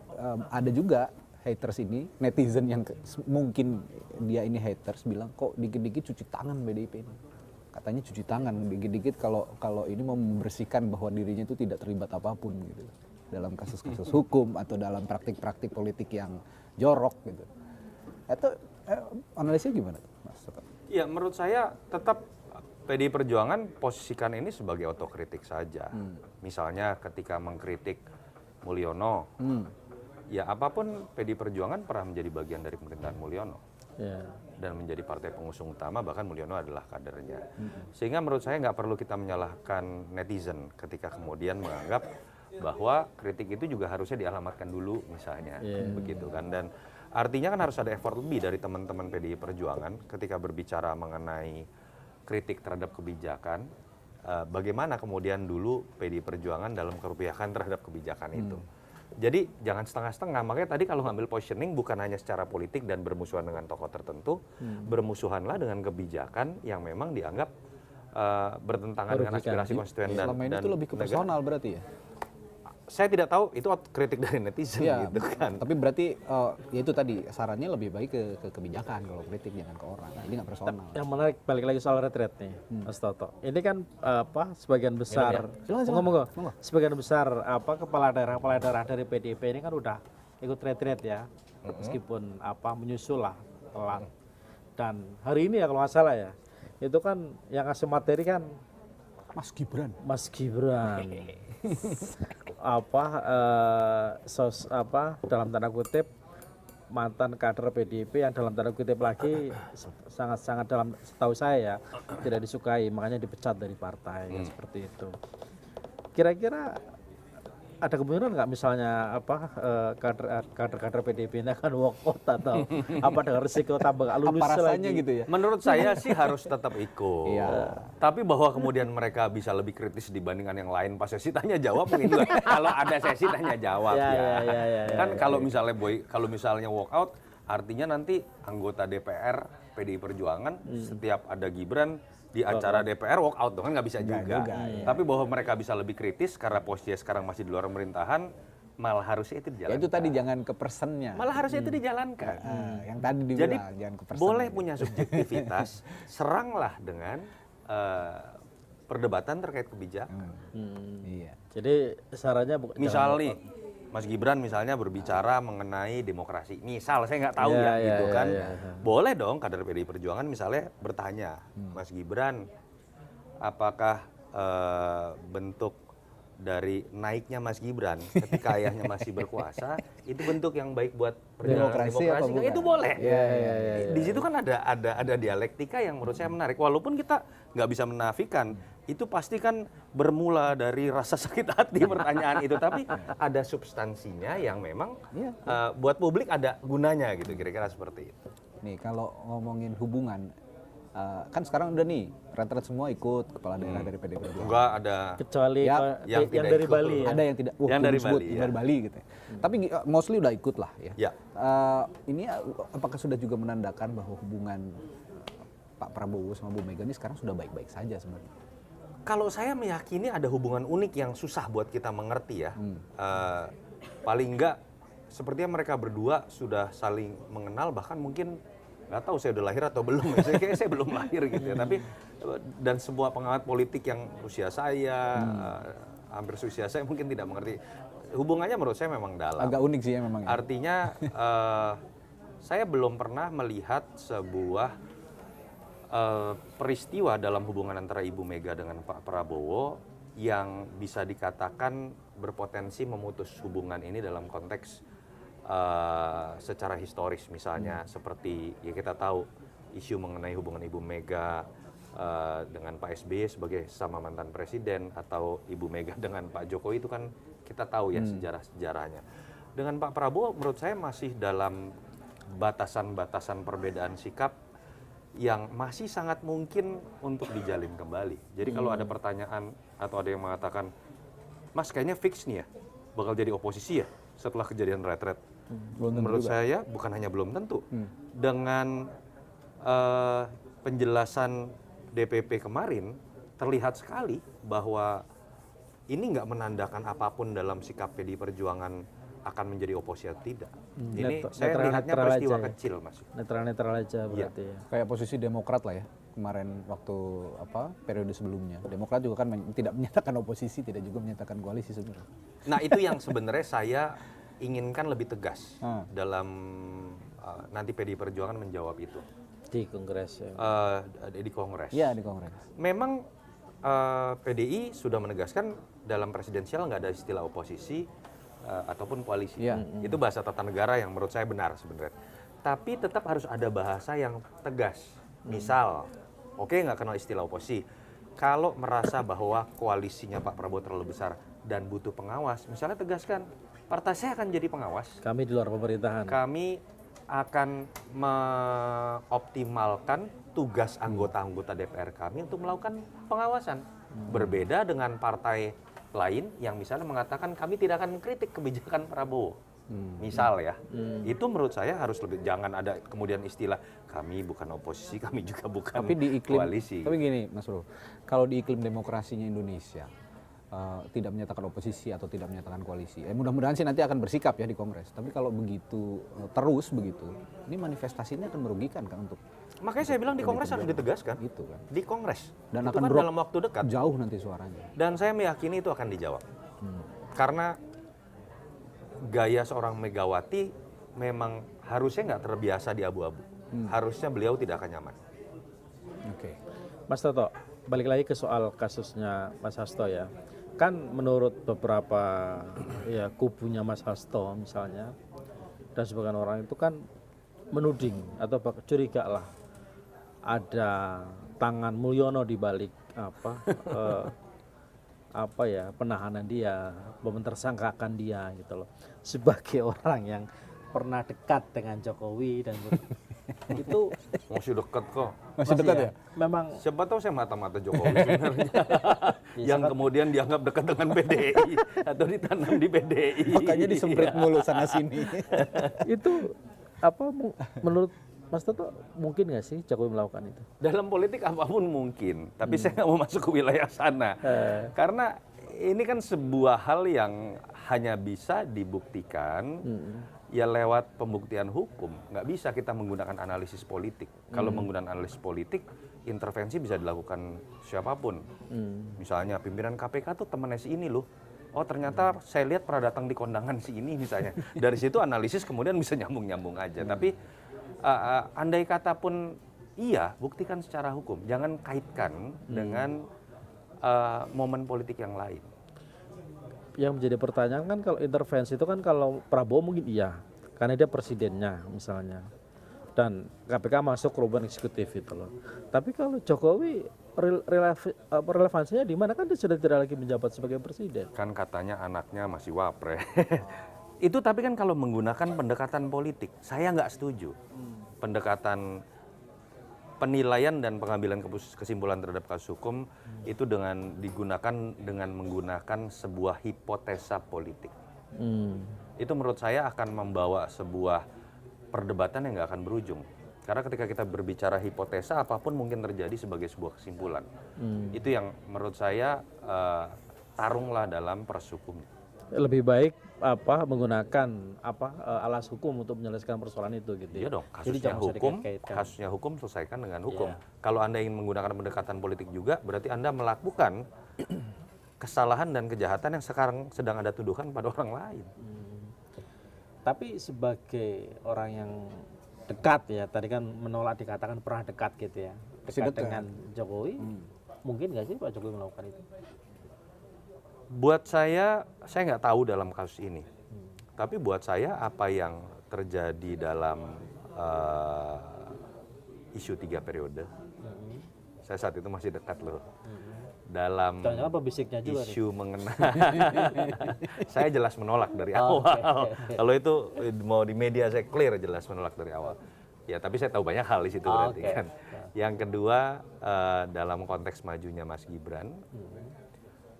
ada juga haters ini, netizen yang mungkin dia ini haters bilang kok dikit-dikit cuci tangan PDIP ini. Katanya cuci tangan dikit-dikit kalau ini mau membersihkan bahwa dirinya itu tidak terlibat apapun gitu dalam kasus-kasus hukum atau dalam praktik-praktik politik yang jorok gitu. Itu analisnya gimana tuh, Mas? Ya menurut saya tetap PDI Perjuangan posisikan ini sebagai otokritik saja. Misalnya ketika mengkritik Mulyono, ya apapun PDI Perjuangan pernah menjadi bagian dari pemerintahan Mulyono. Dan menjadi partai pengusung utama, bahkan Mulyono adalah kadernya. Sehingga menurut saya nggak perlu kita menyalahkan netizen ketika kemudian menganggap bahwa kritik itu juga harusnya dialamatkan dulu misalnya, begitu kan. Dan artinya kan harus ada effort lebih dari teman-teman PDI Perjuangan ketika berbicara mengenai kritik terhadap kebijakan. Bagaimana kemudian dulu PDI Perjuangan dalam keberpihakan terhadap kebijakan itu. Jadi jangan setengah-setengah. Makanya tadi kalau ngambil positioning bukan hanya secara politik dan bermusuhan dengan tokoh tertentu, bermusuhanlah dengan kebijakan yang memang dianggap bertentangan dengan aspirasi konstituen dan selama ini itu lebih ke personal berarti ya? Saya tidak tahu, itu kritik dari netizen gitu kan. Tapi berarti ya itu tadi sarannya lebih baik ke kebijakan kalau kritik, jangan ke orang. Nah, ini nggak personal. Yang menarik balik lagi soal retret nih, Mas Toto. Ini kan sebagian besar sebagian besar kepala daerah dari PDIP ini kan udah ikut retret ya, meskipun menyusul lah telat. Dan hari ini ya kalau nggak salah ya, itu kan yang ngasih materi kan Mas Gibran. Dalam tanda kutip mantan kader PDIP yang dalam tanda kutip lagi sangat-sangat dalam setahu saya ya tidak disukai, makanya dipecat dari partai seperti itu. Kira-kira ada kemungkinan nggak misalnya kader PDIP ini akan walk out atau dengan risiko tambah nggak lulus lagi gitu ya? Menurut saya sih harus tetap ikut. Tapi bahwa kemudian mereka bisa lebih kritis dibandingkan yang lain pas sesi tanya jawab mungkin juga. Kalau ada sesi tanya jawab kan kalau misalnya walk out artinya nanti anggota DPR PDI Perjuangan setiap ada Gibran di acara DPR walk out dong, kan nggak bisa juga. Tapi bahwa mereka bisa lebih kritis karena posisinya sekarang masih di luar pemerintahan, malah harusnya itu dijalankan. Ya itu tadi jangan ke personnya. Malah harusnya itu dijalankan. Yang tadi dibilang Jadi jangan ke person. boleh punya subjektivitas, seranglah dengan perdebatan terkait kebijakan. Iya. Jadi sarannya Misal nih, Mas Gibran misalnya berbicara mengenai demokrasi. Misal, saya nggak tahu Iya, ya iya, gitu iya, kan. iya. Boleh dong kader PDI Perjuangan misalnya bertanya, Mas Gibran, apakah bentuk dari naiknya Mas Gibran ketika ayahnya masih berkuasa itu bentuk yang baik buat perjalanan Demokrasi apa demokrasi? bukan? Itu boleh. Iya. Di situ kan ada dialektika yang menurut saya menarik. Walaupun kita nggak bisa menafikan, itu pasti kan bermula dari rasa sakit hati pertanyaan itu, tapi ada substansinya yang memang buat publik ada gunanya gitu, kira-kira seperti itu. Nih kalau ngomongin hubungan, kan sekarang udah nih rata-rata semua ikut kepala daerah dari PDI Perjuangan. Enggak ada. kecuali Ya, yang yang tidak dari ikut. Bali ya. Ada yang tidak, Yang dari disebut, Bali, ya. dari Bali gitu. Tapi mostly udah ikut lah ya. Ya. Ini apakah sudah juga menandakan bahwa hubungan Pak Prabowo sama Bu Mega ini sekarang sudah baik-baik saja sebenarnya? Kalau saya meyakini ada hubungan unik yang susah buat kita mengerti ya. Paling enggak sepertinya mereka berdua sudah saling mengenal, bahkan mungkin nggak tahu saya udah lahir atau belum. Kayaknya saya belum lahir gitu ya. Tapi dan semua pengamat politik yang usia saya, hampir seusia saya mungkin tidak mengerti. Hubungannya menurut saya memang dalam. Agak unik sih ya memang. Artinya saya belum pernah melihat sebuah peristiwa dalam hubungan antara Ibu Mega dengan Pak Prabowo yang bisa dikatakan berpotensi memutus hubungan ini dalam konteks secara historis, misalnya seperti ya kita tahu isu mengenai hubungan Ibu Mega dengan Pak SBY sebagai sama mantan presiden, atau Ibu Mega dengan Pak Jokowi, itu kan kita tahu ya sejarah-sejarahnya. Dengan Pak Prabowo menurut saya masih dalam batasan-batasan perbedaan sikap yang masih sangat mungkin untuk dijalin kembali. Jadi kalau ada pertanyaan atau ada yang mengatakan, Mas kayaknya fix nih ya bakal jadi oposisi ya setelah kejadian retret. Menurut saya bukan hanya belum tentu. Dengan penjelasan DPP kemarin terlihat sekali bahwa ini nggak menandakan apapun dalam sikap PDI Perjuangan akan menjadi oposisi atau tidak. Ini saya lihatnya peristiwa kecil, Mas. Netral-netral aja berarti ya. Kayak posisi Demokrat lah ya kemarin waktu periode sebelumnya. Demokrat juga kan tidak menyatakan oposisi, tidak juga menyatakan koalisi sebenarnya. Nah itu yang sebenarnya saya inginkan lebih tegas dalam nanti PDI Perjuangan menjawab itu. Di Kongres ya. Di Kongres. Iya di Kongres. Memang PDI sudah menegaskan dalam presidensial nggak ada istilah oposisi ataupun koalisi. Itu bahasa tata negara yang menurut saya benar sebenarnya. Tapi tetap harus ada bahasa yang tegas. Misal, oke nggak kenal istilah oposisi. Kalau merasa bahwa koalisinya Pak Prabowo terlalu besar dan butuh pengawas, misalnya tegaskan, partai saya akan jadi pengawas. Kami di luar pemerintahan. Kami akan mengoptimalkan tugas anggota-anggota DPR kami untuk melakukan pengawasan. Berbeda dengan partai lain yang misalnya mengatakan kami tidak akan mengkritik kebijakan Prabowo. Misal ya, itu menurut saya harus lebih, jangan ada kemudian istilah kami bukan oposisi, kami juga bukan Tapi di iklim, koalisi. tapi gini Mas Bro, kalau di iklim demokrasinya Indonesia tidak menyatakan oposisi atau tidak menyatakan koalisi, mudah-mudahan sih nanti akan bersikap ya di Kongres. Tapi kalau begitu terus begitu, ini manifestasinya akan merugikan kan untuk. Makanya saya bilang di Kongres harus ditegaskan. Gitu kan. Di Kongres. Dan itu akan kan drop dalam waktu dekat. Jauh nanti suaranya. Dan saya meyakini itu akan dijawab. Karena gaya seorang Megawati memang harusnya nggak terbiasa di abu-abu. Harusnya beliau tidak akan nyaman. Oke. Mas Toto, balik lagi ke soal kasusnya Mas Hasto ya. Kan menurut beberapa ya kubunya Mas Hasto misalnya, dan sebagian orang itu kan menuding atau curiga lah ada tangan Mulyono di balik penahanan dia, memtersangkakan dia gitu loh, sebagai orang yang pernah dekat dengan Jokowi dan itu Masih dekat kok. Masih dekat ya? Memang Siapa tahu saya mata-mata Jokowi sebenarnya. Yang kemudian dianggap dekat dengan PDI atau ditanam di PDI. Makanya disemprit mulu sana sini. itu menurut Mas Toto mungkin nggak sih Jokowi melakukan itu? Dalam politik apapun mungkin, tapi saya nggak mau masuk ke wilayah sana. Karena ini kan sebuah hal yang hanya bisa dibuktikan ya lewat pembuktian hukum. Nggak bisa kita menggunakan analisis politik. Kalau menggunakan analisis politik, intervensi bisa dilakukan siapapun. Misalnya pimpinan KPK tuh temannya si ini loh. Oh ternyata saya lihat pernah datang di kondangan si ini misalnya. Dari situ analisis kemudian bisa nyambung-nyambung aja. Tapi andai kata pun iya, buktikan secara hukum. Jangan kaitkan dengan momen politik yang lain. Yang menjadi pertanyaan kan kalau intervensi itu kan kalau Prabowo mungkin iya, karena dia presidennya misalnya. Dan KPK masuk ke ruang eksekutif itu loh. Tapi kalau Jokowi relevansinya di mana, kan dia sudah tidak lagi menjabat sebagai presiden. Kan katanya anaknya masih wapres. Itu tapi kan kalau menggunakan pendekatan politik, saya nggak setuju. Pendekatan penilaian dan pengambilan kesimpulan terhadap kasus hukum itu digunakan dengan menggunakan sebuah hipotesa politik. Itu menurut saya akan membawa sebuah perdebatan yang nggak akan berujung. Karena ketika kita berbicara hipotesa, apapun mungkin terjadi sebagai sebuah kesimpulan. Itu yang menurut saya tarunglah dalam proses hukum. Lebih baik menggunakan alas hukum untuk menyelesaikan persoalan itu gitu. Iya dong, kasusnya hukum selesaikan dengan hukum. Kalau Anda ingin menggunakan pendekatan politik juga, berarti Anda melakukan kesalahan dan kejahatan yang sekarang sedang Anda tuduhkan pada orang lain. Tapi sebagai orang yang dekat ya, tadi kan menolak dikatakan pernah dekat gitu ya, dekat dengan Jokowi, mungkin nggak sih Pak Jokowi melakukan itu? Buat saya nggak tahu dalam kasus ini. Tapi buat saya apa yang terjadi dalam isu 3 periode, saya saat itu masih dekat loh. Dalam isu mengenai, saya jelas menolak dari awal. Kalau itu mau di media saya clear jelas menolak dari awal. Ya tapi saya tahu banyak hal di situ berarti kan. Yang kedua dalam konteks majunya Mas Gibran.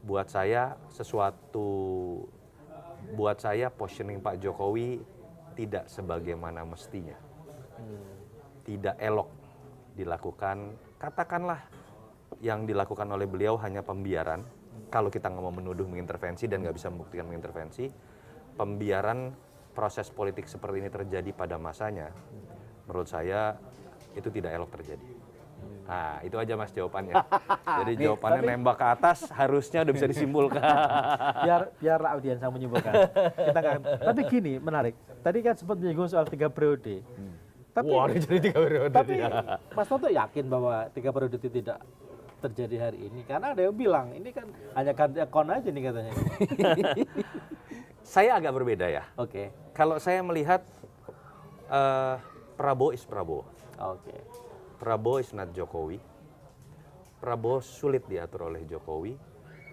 Buat saya positioning Pak Jokowi tidak sebagaimana mestinya. Tidak elok dilakukan, katakanlah yang dilakukan oleh beliau hanya pembiaran. Kalau kita nggak mau menuduh mengintervensi dan nggak bisa membuktikan mengintervensi, pembiaran proses politik seperti ini terjadi pada masanya, menurut saya itu tidak elok terjadi. Nah, itu aja Mas jawabannya. Jadi jawabannya nembak ke atas harusnya udah bisa disimpulkan. biar audiens yang menyimpulkan. Tapi gini, menarik. Tadi kan sempat menyinggung soal 3 periode. Tapi jadi 3 periode. Tapi Mas Toto yakin bahwa 3 periode itu tidak terjadi hari ini? Karena ada yang bilang ini kan hanya ganti akun aja nih katanya. Saya agak berbeda ya. Oke. Kalau saya melihat Prabowo is Prabowo. Oke. Prabowo is not Jokowi. Prabowo sulit diatur oleh Jokowi.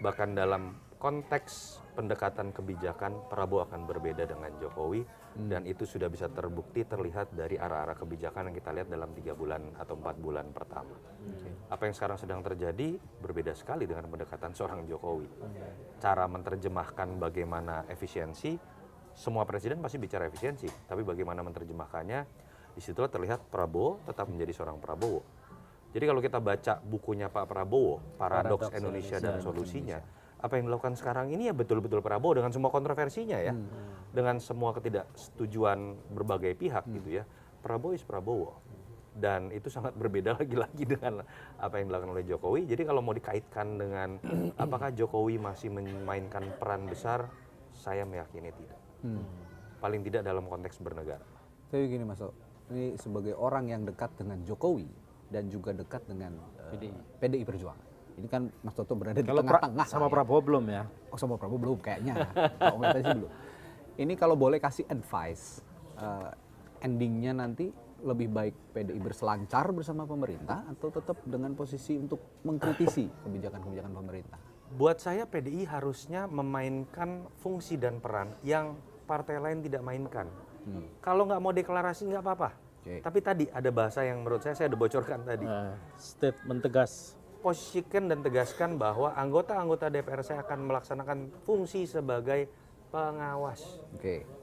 Bahkan dalam konteks pendekatan kebijakan, Prabowo akan berbeda dengan Jokowi. Dan itu sudah bisa terbukti terlihat dari arah-arah kebijakan yang kita lihat dalam 3 bulan atau 4 bulan pertama. Apa yang sekarang sedang terjadi berbeda sekali dengan pendekatan seorang Jokowi. Cara menerjemahkan bagaimana efisiensi, semua presiden pasti bicara efisiensi. Tapi bagaimana menerjemahkannya, disitulah terlihat Prabowo tetap menjadi seorang Prabowo. Jadi kalau kita baca bukunya Pak Prabowo, Paradoks Indonesia dan Solusinya, apa yang dilakukan sekarang ini ya betul-betul Prabowo dengan semua kontroversinya ya, dengan semua ketidaksetujuan berbagai pihak gitu ya. Prabowo is Prabowo. Dan itu sangat berbeda lagi dengan apa yang dilakukan oleh Jokowi. Jadi kalau mau dikaitkan dengan apakah Jokowi masih memainkan peran besar, saya meyakini tidak. Paling tidak dalam konteks bernegara. Tapi gini Mas, ini sebagai orang yang dekat dengan Jokowi dan juga dekat dengan PDI Perjuangan. Ini kan Mas Toto berada di tengah-tengah. Sama Prabowo belum ya? Oh sama Prabowo belum kayaknya. Kalau nggak sih belum. Ini kalau boleh kasih advice, endingnya nanti lebih baik PDI berselancar bersama pemerintah atau tetap dengan posisi untuk mengkritisi kebijakan-kebijakan pemerintah? Buat saya PDI harusnya memainkan fungsi dan peran yang partai lain tidak mainkan. Kalau nggak mau deklarasi nggak apa-apa. Tapi tadi ada bahasa yang menurut saya udah bocorkan tadi. Statement tegas. Posisikan dan tegaskan bahwa anggota-anggota DPR saya akan melaksanakan fungsi sebagai pengawas.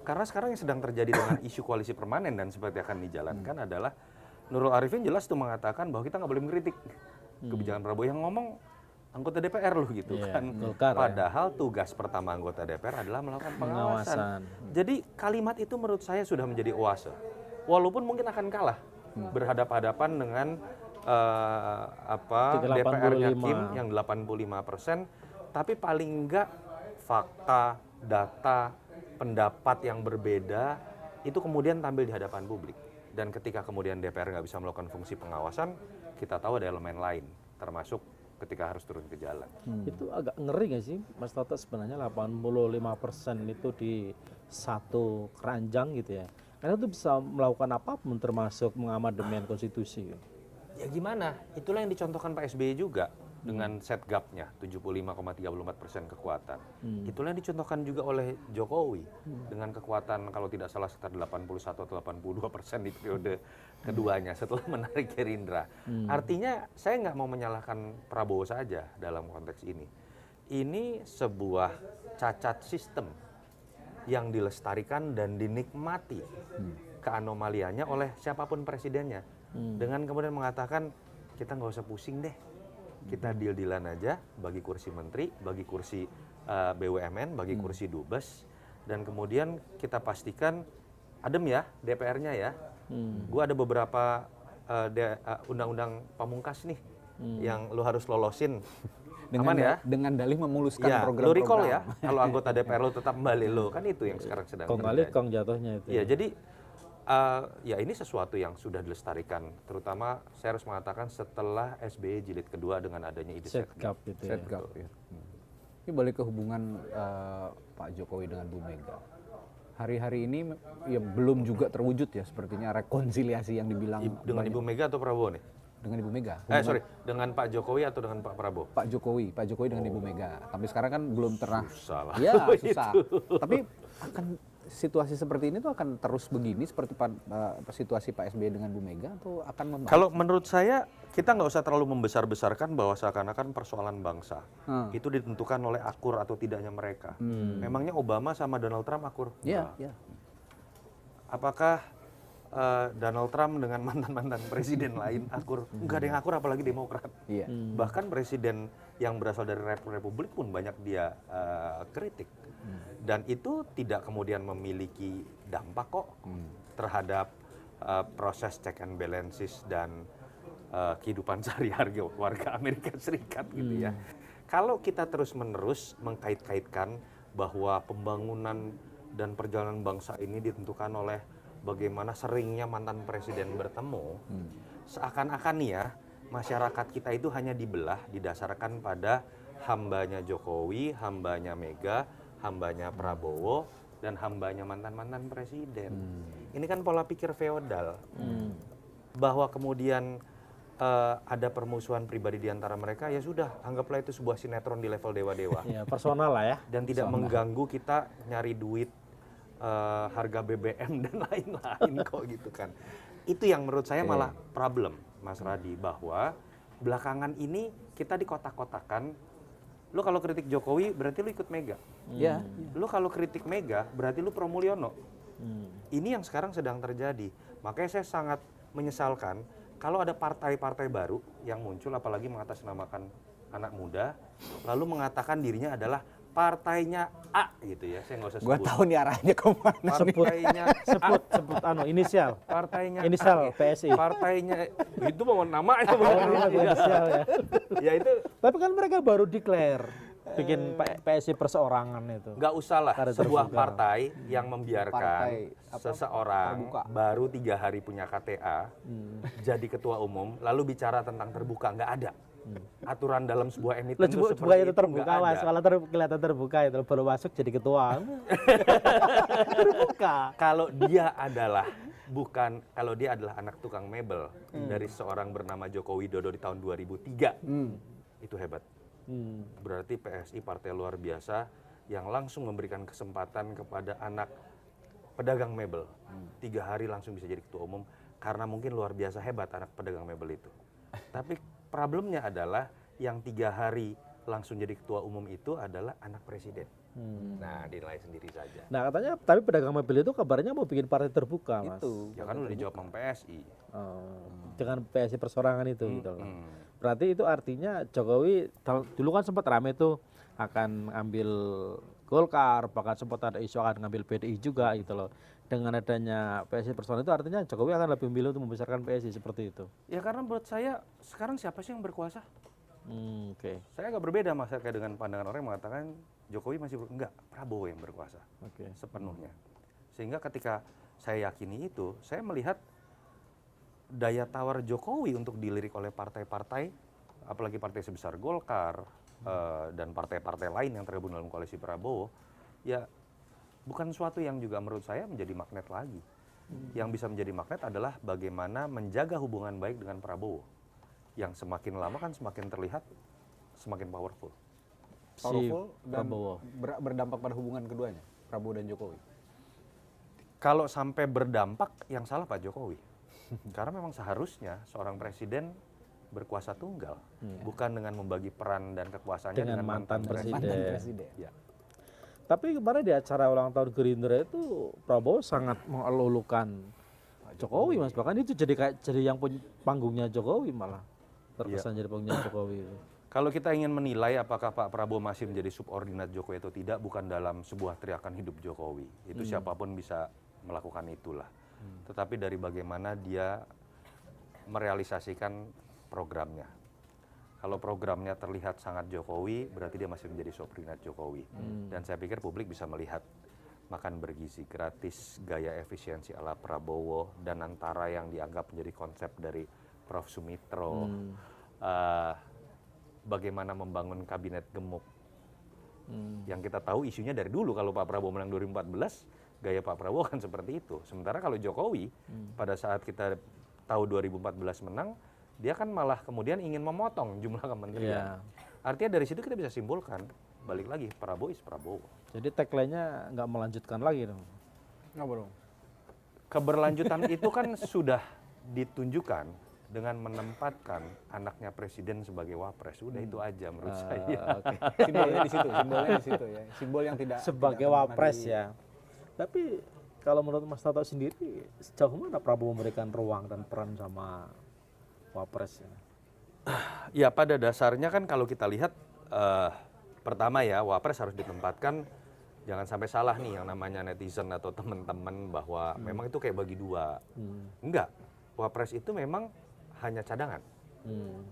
Karena sekarang yang sedang terjadi dengan isu koalisi permanen dan seperti akan dijalankan adalah Nurul Arifin jelas tuh mengatakan bahwa kita nggak boleh mengkritik kebijakan Prabowo, yang ngomong anggota DPR loh gitu Iya, kan. Golkar, ya. Padahal tugas pertama anggota DPR adalah melakukan pengawasan. Jadi kalimat itu menurut saya sudah menjadi oase. Walaupun mungkin akan kalah berhadap-hadapan dengan DPR-nya 85. Kim yang 85%, tapi paling enggak fakta, data, pendapat yang berbeda itu kemudian tampil di hadapan publik. Dan ketika kemudian DPR nggak bisa melakukan fungsi pengawasan, kita tahu ada elemen lain, termasuk ketika harus turun ke jalan. Itu agak ngeri nggak sih Mas Toto, sebenarnya 85% itu di satu keranjang gitu ya. Karena itu bisa melakukan apapun termasuk mengamandemen konstitusi. Ya gimana? Itulah yang dicontohkan Pak SBY juga dengan set gap-nya 75,34% kekuatan. Itulah yang dicontohkan juga oleh Jokowi dengan kekuatan kalau tidak salah sekitar 81 atau 82% di periode keduanya setelah menarik Gerindra. Artinya saya nggak mau menyalahkan Prabowo saja dalam konteks ini. Ini sebuah cacat sistem yang dilestarikan dan dinikmati keanomaliannya oleh siapapun presidennya. Dengan kemudian mengatakan kita nggak usah pusing deh. Kita deal-dealan aja bagi kursi menteri, bagi kursi BUMN, bagi kursi dubes, dan kemudian kita pastikan adem ya DPR-nya ya. Gue ada beberapa undang-undang pamungkas nih yang lo harus lolosin. Aman ya? Dengan dalih memuluskan Ya, program-program. lo recall ya, kalau anggota DPR lo tetap kembali lo, kan itu yang sekarang sedang Kong kali kong jatuhnya itu. ya, jadi ya ini sesuatu yang sudah dilestarikan, terutama saya harus mengatakan setelah SBY jilid kedua dengan adanya ide Setgap gitu ya. Setgap, ya. Ini balik ke hubungan Pak Jokowi dengan Bu Mega. Hari-hari ini ya belum juga terwujud ya sepertinya rekonsiliasi yang dibilang dengan Ibu Mega atau Prabowo nih? dengan Ibu Mega. Dengan Pak Jokowi atau dengan Pak Prabowo? Pak Jokowi dengan Ibu Mega. Tapi sekarang kan belum pernah. Susah lah. Ya, susah. Tapi akan situasi seperti ini tuh akan terus begini seperti situasi Pak SBY dengan Bu Mega atau akan membaik? Kalau menurut saya kita nggak usah terlalu membesar-besarkan bahwa seakan-akan persoalan bangsa itu ditentukan oleh akur atau tidaknya mereka. Memangnya Obama sama Donald Trump akur? Iya, Enggak. iya. Apakah Donald Trump dengan mantan-mantan presiden lain akur? Enggak ada yang akur, apalagi Demokrat. Iya. Bahkan presiden yang berasal dari Republik pun banyak dia kritik. Dan itu tidak kemudian memiliki dampak kok terhadap proses check and balances dan kehidupan sehari-hari warga Amerika Serikat gitu ya. Kalau kita terus-menerus mengkait-kaitkan bahwa pembangunan dan perjalanan bangsa ini ditentukan oleh bagaimana seringnya mantan presiden bertemu, seakan-akan ya masyarakat kita itu hanya dibelah didasarkan pada hambanya Jokowi, hambanya Mega, hambanya Prabowo, dan hambanya mantan-mantan presiden. Ini kan pola pikir feodal, bahwa kemudian ada permusuhan pribadi di antara mereka, ya sudah, anggaplah itu sebuah sinetron di level dewa-dewa. Ya, personal lah ya. Dan tidak mengganggu kita nyari duit, harga BBM dan lain-lain kok gitu kan. Itu yang menurut saya malah problem, Mas Radi, bahwa belakangan ini kita dikotak-kotakan. Lu kalau kritik Jokowi berarti lu ikut Mega. Iya. Lu kalau kritik Mega berarti lu pro Mulyono. Ini yang sekarang sedang terjadi. Makanya saya sangat menyesalkan kalau ada partai-partai baru yang muncul, apalagi mengatasnamakan anak muda, lalu mengatakan dirinya adalah partainya A gitu ya. Saya nggak usah sebut. Gua tahu nih arahnya kemana. Partainya Sebut inisial. partainya Inisial A. PSI. Partainya itu mau namanya Inisial ya. ya itu Tapi kan mereka baru declare bikin PSI perseorangan itu. nggak usah lah Kader sebuah terbuka. partai yang membiarkan seseorang terbuka. baru 3 hari punya KTA jadi ketua umum lalu bicara tentang terbuka, nggak ada. Aturan dalam sebuah emiten itu Coba seperti itu terbuka, nggak Mas. ada. Kalau kelihatan terbuka itu baru masuk jadi ketua. Terbuka. Kalau dia adalah kalau dia adalah anak tukang mebel dari seorang bernama Joko Widodo di tahun 2003, itu hebat. Berarti PSI partai luar biasa yang langsung memberikan kesempatan kepada anak pedagang mebel. 3 hari langsung bisa jadi ketua umum karena mungkin luar biasa hebat anak pedagang mebel itu. Tapi problemnya adalah yang 3 hari langsung jadi ketua umum itu adalah anak presiden. Nah, dinilai sendiri saja. Nah katanya, tapi pedagang mobil itu kabarnya mau bikin partai terbuka, Mas. Itu Ya kan udah dijawab sama PSI. Dengan PSI persorangan itu gitu loh. Berarti itu artinya Jokowi dulu kan sempat rame tuh akan ambil Golkar, bahkan sempat ada isu akan ngambil PDI juga gitu loh. Dengan adanya PSI persorangan itu artinya Jokowi akan lebih memilih untuk membesarkan PSI seperti itu. Ya karena menurut saya sekarang siapa sih yang berkuasa? Oke. Saya agak berbeda Mas kayak dengan pandangan orang yang mengatakan Jokowi masih enggak, Prabowo yang berkuasa Oke. sepenuhnya. Sehingga ketika saya yakini itu, saya melihat daya tawar Jokowi untuk dilirik oleh partai-partai, apalagi partai sebesar Golkar dan partai-partai lain yang tergabung dalam koalisi Prabowo, ya bukan suatu yang juga menurut saya menjadi magnet lagi. Yang bisa menjadi magnet adalah bagaimana menjaga hubungan baik dengan Prabowo, yang semakin lama kan semakin terlihat semakin powerful. powerful dan Prabowo. berdampak pada hubungan keduanya, Prabowo dan Jokowi. Kalau sampai berdampak, yang salah Pak Jokowi. Karena memang seharusnya seorang presiden berkuasa tunggal, bukan dengan membagi peran dan kekuasaannya Dengan mantan presiden. Mantan presiden. Ya. Tapi kemarin di acara ulang tahun Gerindra itu Prabowo sangat mengelulukan Jokowi, Mas. Bahkan itu jadi yang panggungnya Jokowi malah. Terkesan jadi panggungnya Jokowi itu. Kalau kita ingin menilai apakah Pak Prabowo masih menjadi subordinat Jokowi atau tidak, bukan dalam sebuah teriakan hidup Jokowi. Itu siapapun bisa melakukan itulah. Tetapi dari bagaimana dia merealisasikan programnya. Kalau programnya terlihat sangat Jokowi, berarti dia masih menjadi subordinat Jokowi. Dan saya pikir publik bisa melihat makan bergizi gratis, gaya efisiensi ala Prabowo, dan antara yang dianggap menjadi konsep dari Prof. Sumitro. Bagaimana membangun kabinet gemuk. Yang kita tahu isunya dari dulu, kalau Pak Prabowo menang 2014, gaya Pak Prabowo kan seperti itu. Sementara kalau Jokowi, pada saat kita tahu 2014 menang, dia kan malah kemudian ingin memotong jumlah kementerian. Artinya dari situ kita bisa simpulkan, balik lagi, Prabowo is Prabowo. Jadi tagline-nya nggak melanjutkan lagi dong. Nggak dong. Keberlanjutan itu kan sudah ditunjukkan dengan menempatkan anaknya presiden sebagai wapres. Udah itu aja menurut saya. Okay. Simbolnya di situ ya. Simbol yang tidak Sebagai tidak wapres ya. Tapi kalau menurut Mas Tato sendiri, sejauh mana Prabowo memberikan ruang dan peran sama wapres ya? Ya pada dasarnya kan kalau kita lihat, pertama ya wapres harus ditempatkan, jangan sampai salah nih yang namanya netizen atau teman-teman bahwa memang itu kayak bagi dua. Enggak, wapres itu memang hanya cadangan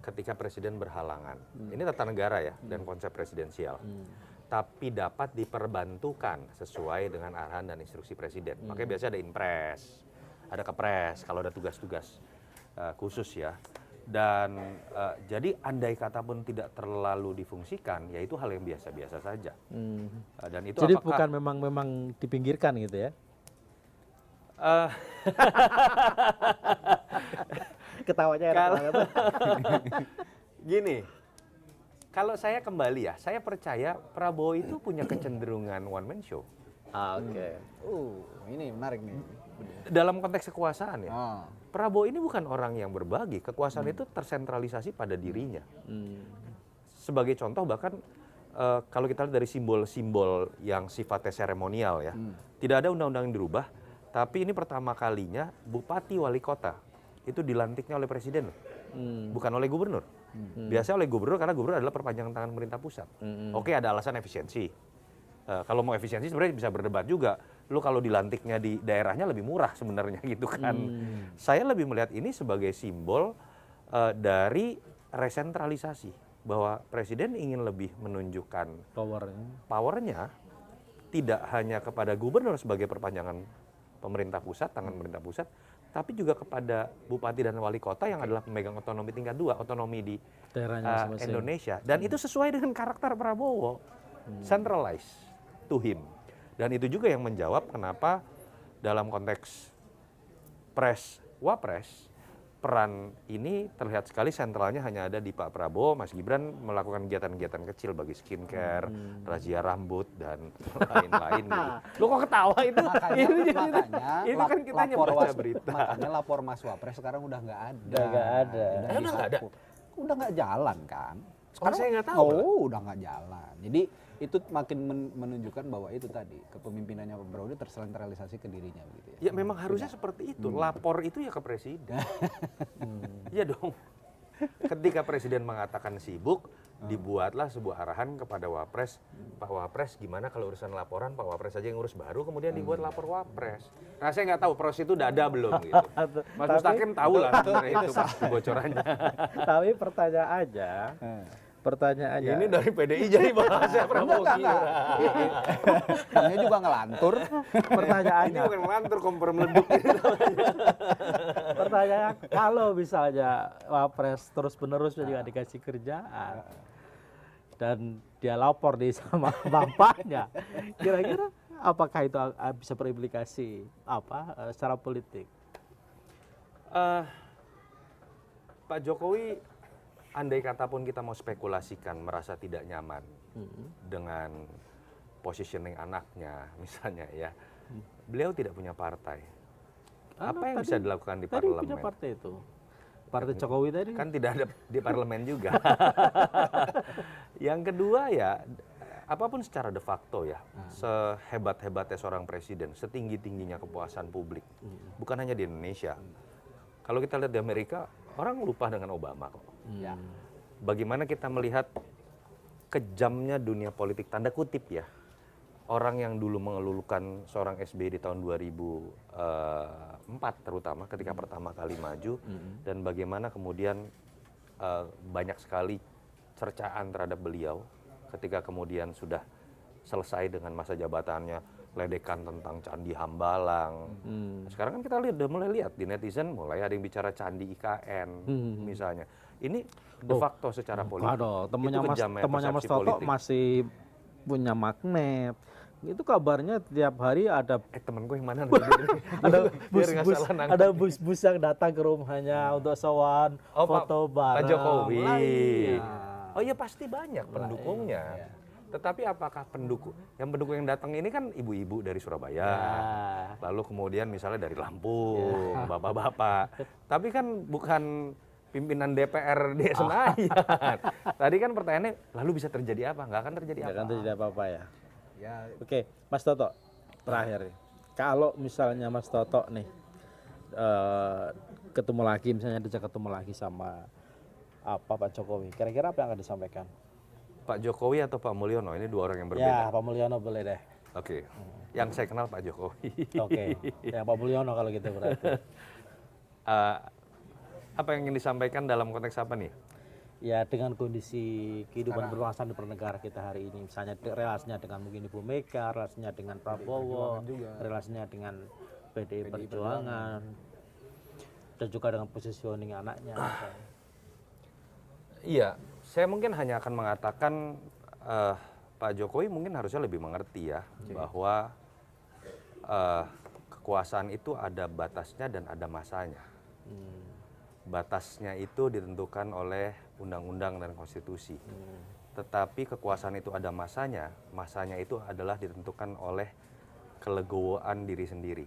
ketika presiden berhalangan. Ini tata negara ya dan konsep presidensial. Tapi dapat diperbantukan sesuai dengan arahan dan instruksi presiden. Makanya biasanya ada inpres, ada kepres kalau ada tugas-tugas khusus ya. Dan jadi andai kata pun tidak terlalu difungsikan, ya itu hal yang biasa-biasa saja. Dan itu jadi apakah, bukan memang dipinggirkan gitu ya? Ketawanya gini, kalau saya kembali ya, saya percaya Prabowo itu punya kecenderungan one man show. Oke. Ini menarik nih. Dalam konteks kekuasaan ya, Ah. Prabowo ini bukan orang yang berbagi, kekuasaan itu tersentralisasi pada dirinya. Sebagai contoh bahkan kalau kita lihat dari simbol-simbol yang sifatnya seremonial ya, tidak ada undang-undang yang dirubah, tapi ini pertama kalinya bupati wali kota itu dilantiknya oleh presiden, bukan oleh gubernur. Biasanya oleh gubernur karena gubernur adalah perpanjangan tangan pemerintah pusat. Oke, ada alasan efisiensi. Kalau mau efisiensi sebenarnya bisa berdebat juga. Lu kalau dilantiknya di daerahnya lebih murah sebenarnya gitu kan. Saya lebih melihat ini sebagai simbol dari resentralisasi, bahwa presiden ingin lebih menunjukkan powernya tidak hanya kepada gubernur sebagai perpanjangan pemerintah pusat, tangan pemerintah pusat, tapi juga kepada bupati dan wali kota yang adalah pemegang otonomi tingkat 2, otonomi di Indonesia. Dan itu sesuai dengan karakter Prabowo, centralized to him. Dan itu juga yang menjawab kenapa dalam konteks wapres, peran ini terlihat sekali sentralnya hanya ada di Pak Prabowo. Mas Gibran melakukan kegiatan-kegiatan kecil bagi skincare, razia rambut, dan lain-lain. Lu kok ketawa itu? Makanya itu kan kita hanya baca berita. Makanya lapor Mas Wapres sekarang udah nggak ada. Udah nggak ada. Udah nggak ada. Udah nggak jalan kan. Sekarang saya nggak tahu. Udah nggak jalan. Jadi itu makin menunjukkan bahwa itu tadi kepemimpinannya Pak Prabowo tersentralisasi ke dirinya begitu ya. Ya memang harusnya seperti itu. Lapor itu ya ke presiden. Iya dong. Ketika presiden mengatakan sibuk, dibuatlah sebuah arahan kepada Wapres. Pak Wapres, gimana kalau urusan laporan Pak Wapres aja yang ngurus, baru kemudian dibuat lapor Wapres. Nah saya nggak tahu proses itu udah ada belum gitu. Mas Mustaqim tahu lah sebenarnya itu pasti bocorannya. Tapi pertanyaannya Ini dari PDI jadi bahasnya Prabowo Gibran. Kayaknya juga ngelantur. Ini pertanyaannya bukan melantur, kompor meleduk. pertanyaan kalau misalnya Wapres terus-menerus juga dikasih kerjaan dan dia lapor di sama bapaknya, kira-kira apakah itu bisa berimplikasi secara politik? Pak Jokowi, andai kata pun kita mau spekulasikan merasa tidak nyaman dengan positioning anaknya misalnya ya, beliau tidak punya partai. Apa yang bisa dilakukan di Tadi parlemen? punya partai itu. Partai Jokowi tadi. Kan tidak ada di parlemen juga. Yang kedua ya, apapun secara de facto ya, sehebat-hebatnya seorang presiden, setinggi-tingginya kepuasan publik, bukan hanya di Indonesia. Kalau kita lihat di Amerika, orang lupa dengan Obama kok. Ya. Bagaimana kita melihat kejamnya dunia politik, tanda kutip ya, orang yang dulu mengelulukan seorang SBY di tahun 2004 terutama ketika pertama kali maju, dan bagaimana kemudian banyak sekali cercaan terhadap beliau ketika kemudian sudah selesai dengan masa jabatannya, ledekan tentang Candi Hambalang. Sekarang kan kita udah mulai lihat di netizen mulai ada yang bicara Candi IKN misalnya. Ini de facto secara politik. Aduh, temannya Itu Mas persepsi Toto politik. masih punya magnet. Itu kabarnya tiap hari ada Temen gue yang mana? ada bus-bus yang datang ke rumahnya untuk sowan foto bareng. Pak Jokowi. Lah, iya. Oh iya pasti banyak pendukungnya. Tetapi apakah pendukung yang datang ini kan ibu-ibu dari Surabaya, lalu kemudian misalnya dari Lampung, bapak-bapak. Tapi kan bukan pimpinan DPR di Senayan. Tadi kan pertanyaannya, lalu bisa terjadi apa? Nggak akan terjadi apa? Nggak akan terjadi apa-apa ya. Ya, Oke, Mas Toto, terakhir. Kalau misalnya Mas Toto nih ketemu lagi, misalnya diajak ketemu lagi sama Pak Jokowi, kira-kira apa yang akan disampaikan? Pak Jokowi atau Pak Mulyono? Ini dua orang yang berbeda. Ya, Pak Mulyono boleh deh. Oke. Yang saya kenal Pak Jokowi. Oke, ya Pak Mulyono kalau gitu berarti. Apa yang ingin disampaikan dalam konteks apa nih? Ya dengan kondisi kehidupan berbangsa dan bernegara kita hari ini, misalnya relasinya dengan mungkin Ibu Mega, relasinya dengan Prabowo, relasinya dengan PDI Perjuangan, dan juga dengan positioning anaknya. Iya, saya mungkin hanya akan mengatakan Pak Jokowi mungkin harusnya lebih mengerti ya bahwa kekuasaan itu ada batasnya dan ada masanya. Batasnya itu ditentukan oleh undang-undang dan konstitusi. Tetapi kekuasaan itu ada masanya, masanya itu adalah ditentukan oleh kelegowoan diri sendiri.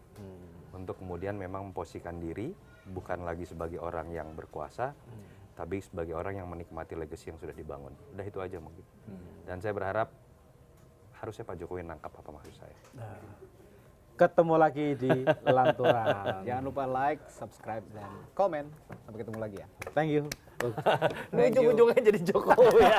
Untuk kemudian memang memposisikan diri bukan lagi sebagai orang yang berkuasa, tapi sebagai orang yang menikmati legacy yang sudah dibangun. Udah itu aja mungkin. Dan saya berharap harusnya Pak Jokowi nangkap apa maksud saya. Ketemu lagi di Lanturan. jangan lupa like, subscribe, dan komen. Sampai ketemu lagi ya. Thank you. Ini ujung-ujungnya jadi Jokowi ya.